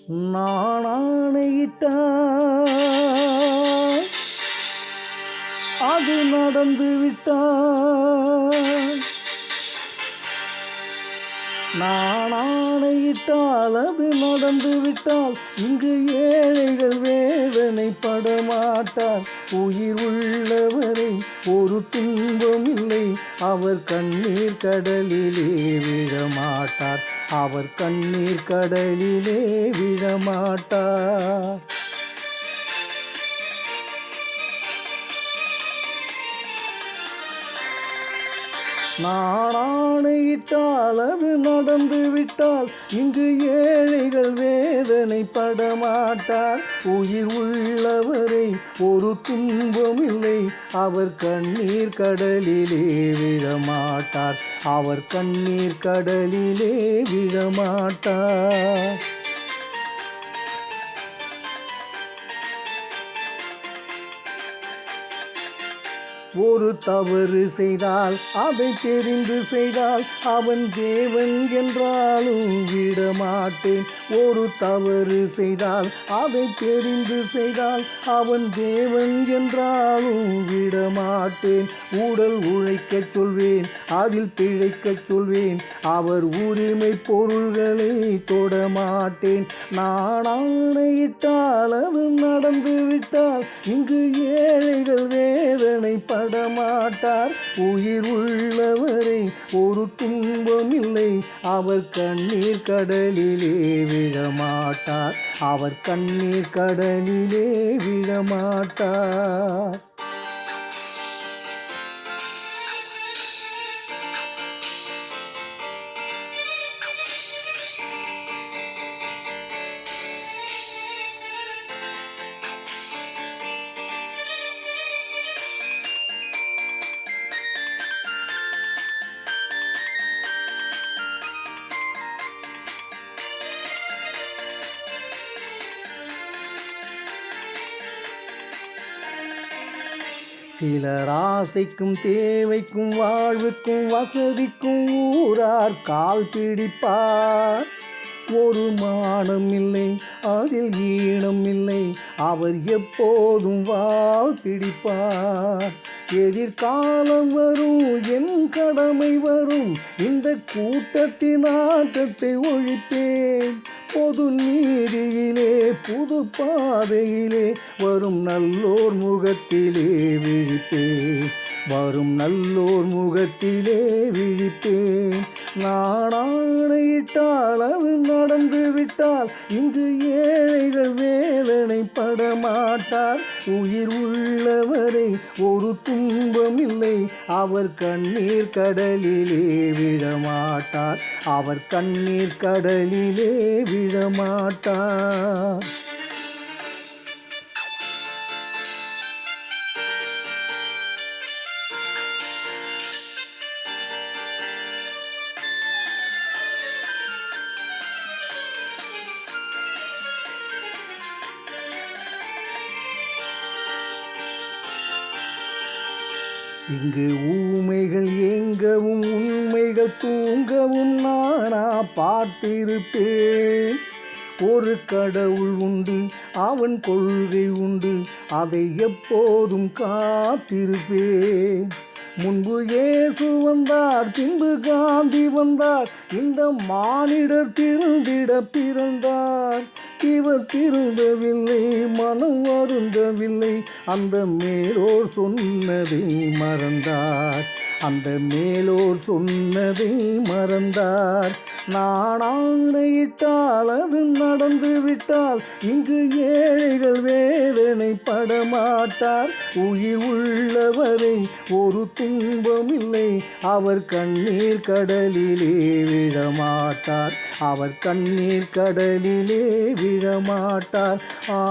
நான் ஆணையிட்டால் அது நடந்து விட்டால், நான் ஆணையிட்டால் அது நடந்து விட்டால், இங்கு ஏழைகள் வேதனைப்பட மாட்டார். உயிர் உள்ளவரை ஒரு துன்பம் இல்லை, அவர் கண்ணீர் கடலிலே விழமாட்டார். அவர் கண்ணீர் கடலிலே விழமாட்டார். நான் ஆணையிட்டால் அது நடந்து விட்டால், இங்கு ஏழைகள் வேதனைப்பட மாட்டார். உயிர் உள்ளவரை ஒரு துன்பம் இல்லை, அவர் கண்ணீர் கடலிலே விழமாட்டார். அவர் கண்ணீர் கடலிலே விழமாட்டார். ஒரு தவறு செய்தால் அதை தெரிந்து செய்தால் அவன் தேவன் என்றாலும் விடமாட்டேன். ஒரு தவறு செய்தால் அதை தெரிந்து செய்தால் அவன் தேவன் என்றாலும் விடமாட்டேன். உடல் உழைக்கச் சொல்வேன், அதில் பிழைக்கச் சொல்வேன், அவர் உரிமை பொருள்களை தொடமாட்டேன். நான் ஆணையிட்டால் அது நடந்து விட்டால், இங்கு ஏழைகள் வேதனைப்பட மாட்டார். உயிர் உள்ளவரை ஒரு துன்பம் இல்லை, அவர் கண்ணீர் கடலிலே விழமாட்டார். அவர் கண்ணீர் கடலிலே விழமாட்டார். சிலர் ஆசைக்கும் தேவைக்கும் வாழ்வுக்கும் வசதிக்கும் ஊரார் கால் பிடிப்பார். ஒரு மானம் இல்லை, அதில் ஈனம் இல்லை, அவர் எப்போதும் வாள் பிடிப்பார். எதிர்காலம் வரும், என் கடமை வரும், இந்த கூட்டத்தின் ஆட்டத்தை ஒழிப்பேன். பொது நீதியிலே புது பாதையிலே வரும் நல்லோர் முகத்திலே விழிப்பேன். வரும் நல்லோர் முகத்திலே விழிப்பேன். நான் ஆணையிட்டால் அது நடந்து விட்டால், இங்கு ஏழைகள் வேதனைப்பட மாட்டார். உயிர் உள்ளவரை ஒரு துன்பம் இல்லை, அவர் கண்ணீர் கடலிலே விழமாட்டார். அவர் கண்ணீர் கடலிலே விழமாட்டார். இங்கு ஊமைகள் ஏங்கவும் உண்மைகள் தூங்கவும் நானா பார்த்திருப்பேன். ஒரு கடவுள் உண்டு, அவன் கொள்கை உண்டு, அதை எப்போதும் காத்திருப்பேன். முன்பு இயேசு வந்தார், பின்பு காந்தி வந்தார், இந்த மானிடர் திருந்திட பிறந்தார். இவர் திருந்தவில்லை, மனம் வருந்தவில்லை, அந்த மேலோர் சொன்னதை மறந்தார். அந்த மேலோர் சொன்னதை மறந்தார். நான் ஆணையிட்டால் அது நடந்து விட்டால், இங்கு ஏழைகள் வேதனைப்பட மாட்டார். உயிர் உள்ளவரை ஒரு துன்பம் இல்லை, அவர் கண்ணீர் கடலிலே விழமாட்டார். அவர் கண்ணீர் கடலிலே விழமாட்டார். ஆ